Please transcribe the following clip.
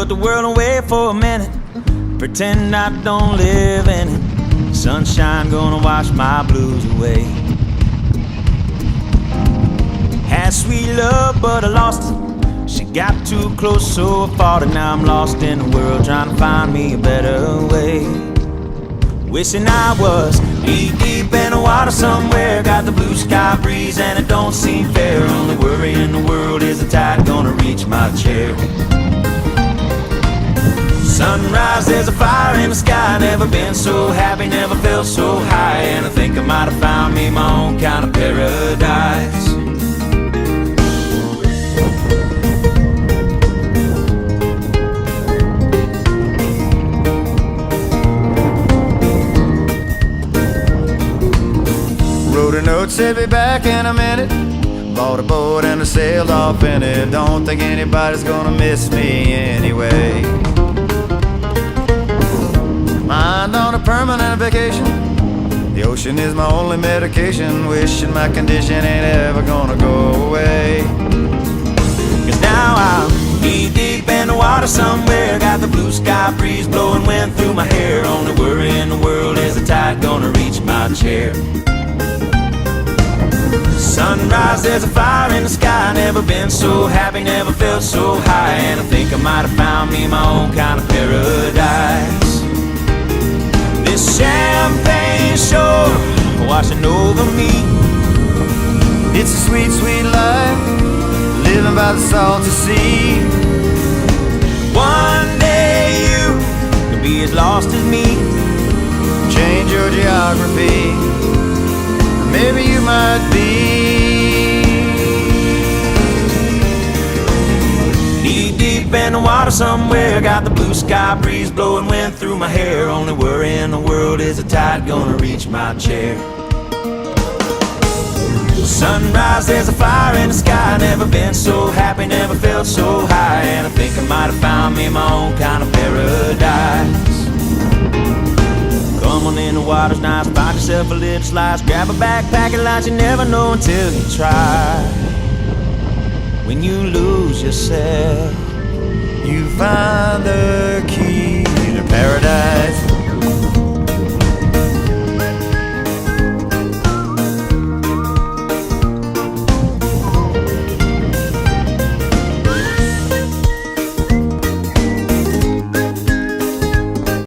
the world away for a minute, pretend I don't live in it. Sunshine gonna wash my blues away. Had sweet love, but I lost it. She got too close, so I fought it. Now I'm lost in the world, trying to find me a better way. Wishing I was knee deep in the water somewhere. Got the blue sky breeze and it don't seem fair. Only worry in the world is the tide gonna reach my chair. Sunrise, there's a fire in the sky. Never been so happy, never felt so high. And I think I might have found me my own kind of paradise. Wrote a note, said be back in a minute. Bought a boat and I sailed off in it. Don't think anybody's gonna miss me anyway. Mind on a permanent vacation. The ocean is my only medication. Wishing my condition ain't ever gonna go away. Cause now I'm knee deep in the water somewhere. Got the blue sky breeze blowing wind through my hair. Only worry in the world is the tide gonna reach my chair. Sunrise, there's a fire in the sky. Never been so happy, never felt so high. And I think I might have found me my own kind of paradise. This champagne shore washing over me. It's a sweet, sweet life, living by the salty sea. One day you could be as lost as me. Change your geography, maybe you might be. Knee deep in the water somewhere. Got the blue sky breeze blowing wind through my hair. Only worry in the world is the tide gonna reach my chair. Sunrise, there's a fire in the sky. Never been so happy, never felt so high. And I think I might have found me my own kind of paradise. Come on in, the water's nice. Find yourself a little slice. Grab a backpack and lunch. You never know until you try. When you lose yourself, You find the key to paradise.